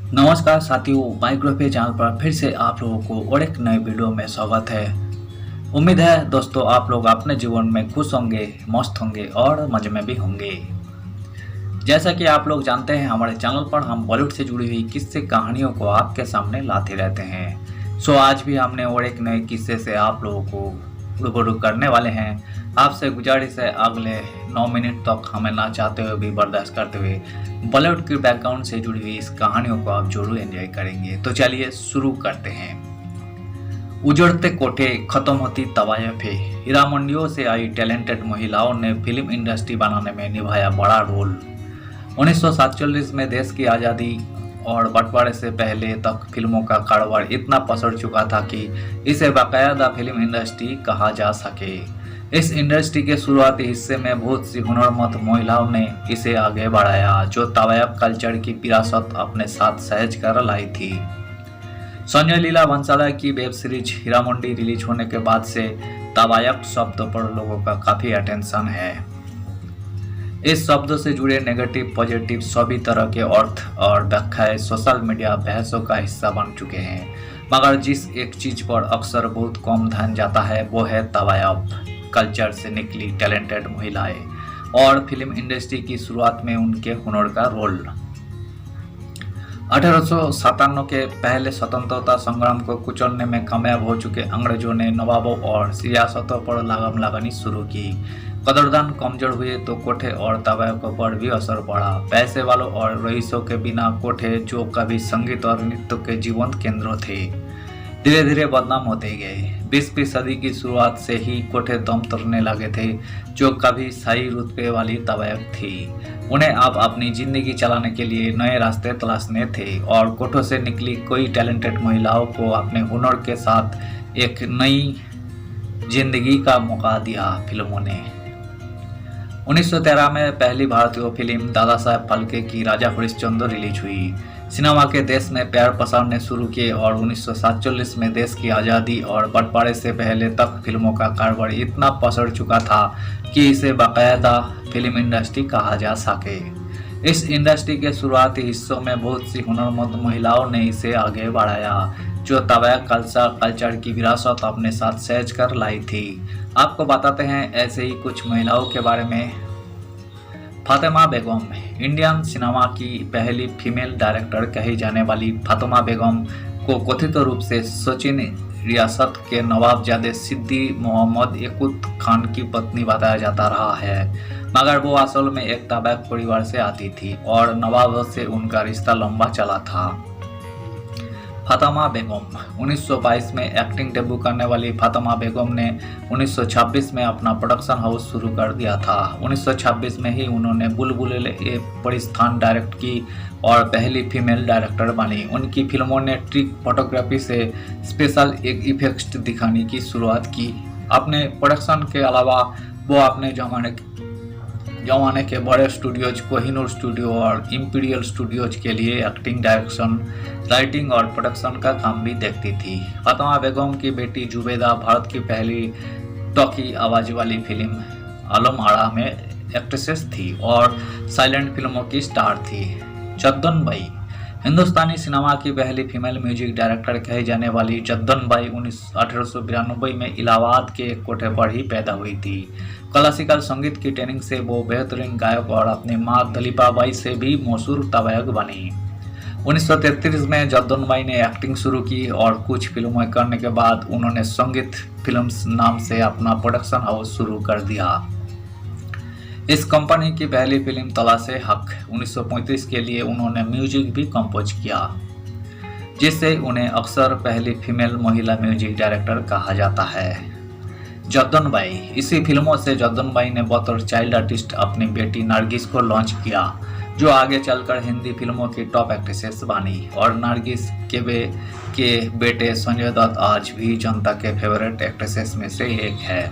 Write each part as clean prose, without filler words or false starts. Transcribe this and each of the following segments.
नमस्कार साथियों, माइक्रोफे चैनल पर फिर से आप लोगों को और एक नए वीडियो में स्वागत है। उम्मीद है दोस्तों आप लोग अपने जीवन में खुश होंगे, मस्त होंगे और मजे में भी होंगे। जैसा कि आप लोग जानते हैं, हमारे चैनल पर हम बॉलीवुड से जुड़ी हुई किस्से कहानियों को आपके सामने लाते रहते हैं। आज भी हमने और एक नए किस्से से आप लोगों को रूबरू करने वाले हैं। आपसे गुजारिश है अगले 9 मिनट तक हमें ना चाहते हुए भी बर्दाश्त करते हुए बॉलीवुड के बैकग्राउंड से जुड़ी हुई इस कहानियों को आप जरूर एंजॉय करेंगे। तो चलिए शुरू करते हैं। उजड़ते कोठे, खत्म होती तवायफे। हीरा मंडियों से आई टैलेंटेड महिलाओं ने फिल्म इंडस्ट्री बनाने में निभाया बड़ा रोल। 1947 में देश की आज़ादी और बंटवारे से पहले तक फिल्मों का कारोबार इतना पसर चुका था कि इसे बाकायदा फिल्म इंडस्ट्री कहा जा सके। इस इंडस्ट्री के शुरुआती हिस्से में बहुत सी हुनरमंद महिलाओं ने इसे आगे बढ़ाया, जो तवायफ कल्चर की विरासत अपने साथ सहज कर लाई थी। संजय लीला भंसाली की web series Heera Mandi release होने के बाद से तवायफ शब्द पर लोगों का काफी अटेंशन है। इस शब्द से जुड़े नेगेटिव पॉजिटिव सभी तरह के अर्थ और व्याख्याएं सोशल मीडिया बहसों का हिस्सा बन चुके हैं, मगर जिस एक चीज पर अक्सर बहुत कम ध्यान जाता है वो है तवायफ कल्चर से निकली टैलेंटेड महिलाएं और फिल्म इंडस्ट्री की शुरुआत में उनके हुनर का रोल। 1857 के पहले स्वतंत्रता संग्राम को कुचलने में कामयाब हो चुके अंग्रेजों ने नवाबों और सियासतों पर लगाम लगानी शुरू की। कदरदान कमजोर हुए तो कोठे और तवायफों पर भी असर पड़ा। पैसे वालों और रईसों के बिना कोठे, जो कभी संगीत और नृत्य के जीवंत केंद्रों थे, धीरे धीरे बदनाम होते गए। 20वीं सदी की शुरुआत से ही कोठे दम तोड़ने लगे थे, जो कभी शाही रुतबे वाली तवायफ थी। उन्हें अब अपनी जिंदगी चलाने के लिए नए रास्ते तलाशने थे और कोठों से निकली कोई टैलेंटेड महिलाओं को अपने हुनर के साथ एक नई जिंदगी का मौका दिया। फिल्मों ने 1913 में पहली भारतीय फिल्म दादा साहेब फाल्के की राजा हरिश्चंद्र रिलीज हुई। सिनेमा के देश में प्यार पसारने शुरू किए और 1947 में देश की आज़ादी और बंटवारे से पहले तक फिल्मों का कारोबार इतना पसर चुका था कि इसे बाकायदा फिल्म इंडस्ट्री कहा जा सके। इस इंडस्ट्री के शुरुआती हिस्सों में बहुत सी हुनरमंद महिलाओं ने इसे आगे बढ़ाया, जो तवायफ कल्चर की विरासत अपने साथ सहज कर लाई थी। आपको बताते हैं ऐसे ही कुछ महिलाओं के बारे में। फातिमा बेगम, इंडियन सिनेमा की पहली फीमेल डायरेक्टर कही जाने वाली फातिमा बेगम को कथित रूप से सचिन रियासत के नवाबजादे सिद्दी मोहम्मद यकूत खान की पत्नी बताया जाता रहा है, मगर वो असल में एक तवायफ परिवार से आती थी और नवाब से उनका रिश्ता लंबा चला था। फातिमा बेगम 1922 में एक्टिंग डेब्यू करने वाली फातिमा बेगम ने 1926 में अपना प्रोडक्शन हाउस शुरू कर दिया था। 1926 में ही उन्होंने बुलबुल ए परिस्थान डायरेक्ट की और पहली फीमेल डायरेक्टर बनी। उनकी फिल्मों ने ट्रिक फोटोग्राफी से स्पेशल इफेक्ट्स दिखाने की शुरुआत की। अपने प्रोडक्शन के अलावा वो अपने जमाने के बड़े स्टूडियोज कोहिनूर स्टूडियो और इंपीरियल स्टूडियोज के लिए एक्टिंग, डायरेक्शन, राइटिंग और प्रोडक्शन का काम भी देखती थी। फातिमा बेगम की बेटी जुबेदा भारत की पहली टॉकी आवाज वाली फिल्म आलम आरा में एक्ट्रेसेस थी और साइलेंट फिल्मों की स्टार थी। जद्दन बाई, हिंदुस्तानी सिनेमा की पहली फीमेल म्यूजिक डायरेक्टर कही जाने वाली जद्दन बाई 1892 में इलाहाबाद के एक कोठे पर ही पैदा हुई थी। क्लासिकल संगीत की ट्रेनिंग से वो बेहतरीन गायक और अपनी मां दलीपा बाई से भी मशहूर तवायफ बनी। 1933 में जद्दन बाई ने एक्टिंग शुरू की और कुछ फिल्में करने के बाद उन्होंने संगीत फिल्म्स नाम से अपना प्रोडक्शन हाउस शुरू कर दिया। इस कंपनी की पहली फिल्म तलाशे हक 1935 के लिए उन्होंने म्यूजिक भी कंपोज किया, जिससे उन्हें अक्सर पहली फीमेल महिला म्यूजिक डायरेक्टर कहा जाता है। जद्दन बाई, इसी फिल्मों से जद्दन बाई ने बतौर चाइल्ड आर्टिस्ट अपनी बेटी नरगिस को लॉन्च किया, जो आगे चलकर हिंदी फिल्मों की टॉप एक्ट्रेसेस बनी। और नरगिस के बेटे संजय दत्त आज भी जनता के फेवरेट एक्ट्रेसेस में से एक है।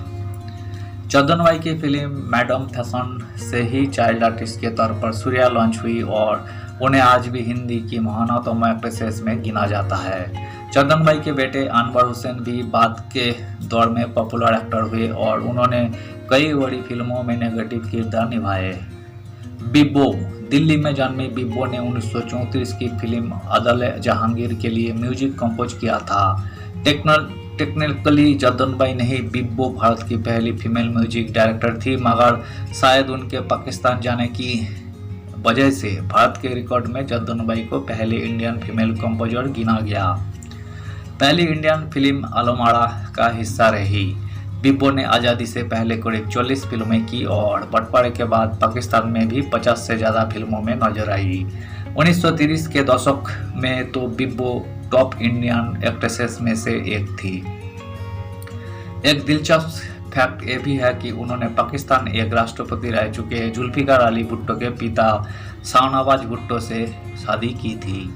जद्दन बाई की फिल्म मैडम फैशन से ही चाइल्ड आर्टिस्ट के तौर पर सूर्या लॉन्च हुई और उन्हें आज भी हिंदी की महानतम एक्ट्रेसेस में गिना जाता है। जद्दन बाई के बेटे अनवर हुसैन भी बाद के दौर में पॉपुलर एक्टर हुए और उन्होंने कई बड़ी फिल्मों में नेगेटिव किरदार निभाए। बिब्बो, दिल्ली में जन्मी बिब्बो ने 1934 की फिल्म अदल जहांगीर के लिए म्यूजिक कंपोज किया था। टेक्निकली जद्दनबाई नहीं, बिब्बो भारत की पहली फीमेल म्यूजिक डायरेक्टर थी, मगर शायद उनके पाकिस्तान जाने की वजह से भारत के रिकॉर्ड में जद्दनबाई को पहली इंडियन फीमेल कंपोजर गिना गया। पहली इंडियन फिल्म अलमाड़ा का हिस्सा रही। बिब्बो ने आज़ादी से पहले करीब 40 फिल्में की और बंटवारे के बाद पाकिस्तान में भी 50 से ज़्यादा फिल्मों में नजर आई। 1930 के दशक में तो बिब्बो टॉप इंडियन एक्ट्रेसेस में से एक थी। एक दिलचस्प फैक्ट ये भी है कि उन्होंने पाकिस्तान एक राष्ट्रपति रह चुके जुल्फिकार अली भुट्टो के पिता शाहनवाज भुट्टो से शादी की थी।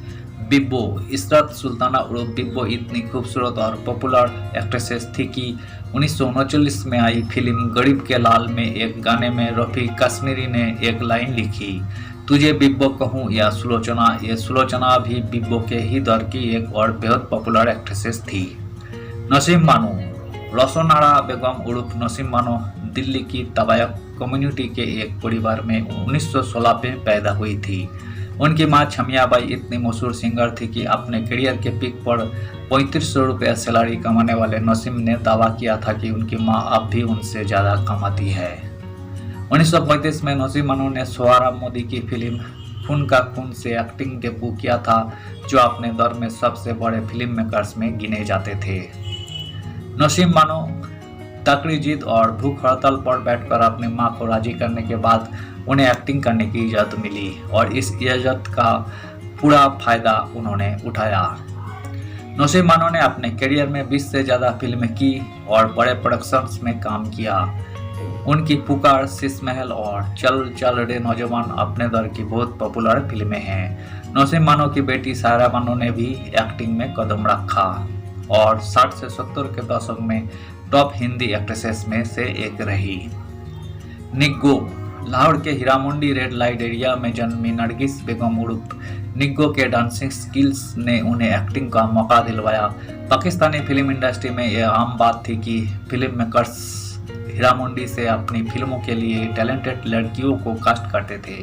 बिब्बो इशरत सुल्ताना उर्फ बिब्बो इतनी खूबसूरत और पॉपुलर एक्ट्रेसेस थी कि 1939 में आई फिल्म गरीब के लाल में एक गाने में रफ़ी कश्मीरी ने एक लाइन लिखी, तुझे बिब्बो कहूँ या सुलोचना। ये सुलोचना भी बिब्बो के ही दौर की एक और बेहद पॉपुलर एक्ट्रेसेस थी। नसीम बानो, रोशनारा बेगम उर्फ नसीम बानो दिल्ली की तबायक कम्युनिटी के एक परिवार में 1916 में पैदा हुई थी। उनकी मां छमियाबाई इतनी मशहूर सिंगर थी कि अपने करियर के पीक पर 3500 रुपये सैलरी कमाने वाले नसीम ने दावा किया था कि उनकी मां अब भी उनसे ज़्यादा कमाती है। 1935 में नसीम बानो ने सोहराब मोदी की फिल्म खून का खून से एक्टिंग डेब्यू किया था, जो अपने दौर में सबसे बड़े फिल्म मेकर्स में गिने जाते थे। नसीम बानो तकड़ी जिद और भूख हड़ताल पर बैठकर अपनी मां को राजी करने के बाद उन्हें एक्टिंग करने की इजाज़त मिली और इस इजाज़त का पूरा फायदा उन्होंने उठाया। नसीम बानो ने अपने करियर में 20 से ज़्यादा फिल्में की और बड़े प्रोडक्शंस में काम किया। उनकी पुकार, शीश महल और चल चल रे नौजवान अपने दौर की बहुत पॉपुलर फिल्में हैं। नसीम बानो की बेटी सायरा बानो ने भी एक्टिंग में कदम रखा और 60 से 70 के दशक में टॉप हिंदी एक्ट्रेसेस में से एक रही। निग्गो, लाहौर के हीरामंडी रेड लाइट एरिया में जन्मी नरगिस बेगम उर्फ निग्गो के डांसिंग स्किल्स ने उन्हें एक्टिंग का मौका दिलवाया। पाकिस्तानी फिल्म इंडस्ट्री में यह आम बात थी कि फिल्म मेकर्स हीरामंडी से अपनी फिल्मों के लिए टैलेंटेड लड़कियों को कास्ट करते थे।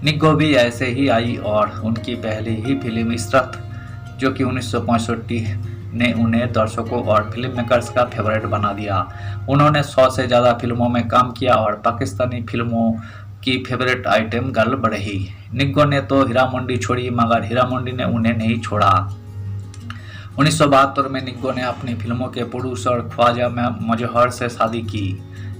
निग्गो भी ऐसे ही आई और उनकी पहली ही फिल्म इशरत, जो कि 1965 ने उन्हें दर्शकों और फिल्म मेकर्स का फेवरेट बना दिया। उन्होंने 100 से ज़्यादा फिल्मों में काम किया और पाकिस्तानी फिल्मों की फेवरेट आइटम गर्ल रही। निग्गो ने तो हीरामंडी छोड़ी, मगर हीरामंडी ने उन्हें नहीं छोड़ा। 1972 में निग्गो ने अपनी फिल्मों के प्रोड्यूसर ख्वाजा मजहर से शादी की।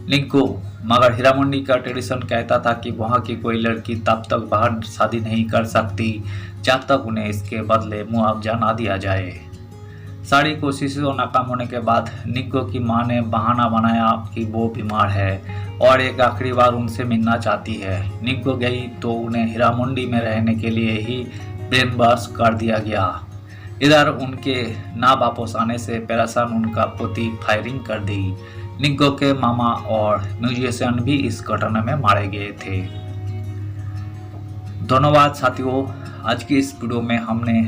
निग्गो, मगर हीरामंडी का ट्रेडिशन कहता था कि वहाँ की कोई लड़की तब तक बाहर शादी नहीं कर सकती जब तक उन्हें इसके बदले मुआवजा ना दिया जाए। सारी कोशिशों नाकाम होने के बाद निग्गो की मां ने बहाना बनाया कि वो बीमार है और एक आखिरी बार उनसे मिलना चाहती है। निग्गो गई तो उन्हें हीरामंडी में रहने के लिए ही ब्रेन वॉश कर दिया गया। इधर उनके ना वापस आने से परेशान उनका पोती फायरिंग कर दी। निग्गो के मामा और म्यूजिशियन भी इस घटना में मारे गए थे। धन्यवाद साथियों, आज की इस वीडियो में हमने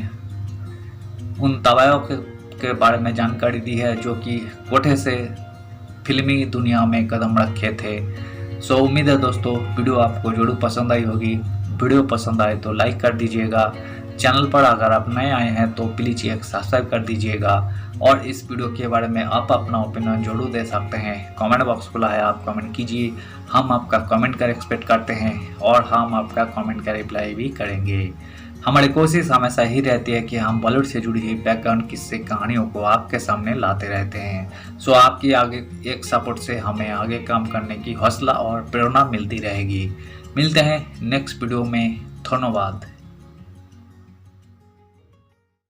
उन तवायों के बारे में जानकारी दी है जो कि कोठे से फिल्मी दुनिया में कदम रखे थे। सो उम्मीद है दोस्तों वीडियो आपको जरूर पसंद आई होगी। वीडियो पसंद आए तो लाइक कर दीजिएगा। चैनल पर अगर आप नए आए हैं तो प्लीज़ एक सब्सक्राइब कर दीजिएगा और इस वीडियो के बारे में आप अपना ओपिनियन जरूर दे सकते हैं। कमेंट बॉक्स खुला है, आप कमेंट कीजिए। हम आपका कमेंट का एक्सपेक्ट करते हैं और हम आपका कमेंट का रिप्लाई भी करेंगे। हमारी कोशिश हमेशा ही रहती है कि हम बॉलीवुड से जुड़ी हुई बैकग्राउंड किस्से कहानियों को आपके सामने लाते रहते हैं। सो आपकी आगे एक सपोर्ट से हमें आगे काम करने की हौसला और प्रेरणा मिलती रहेगी। मिलते हैं नेक्स्ट वीडियो में। धन्यवाद।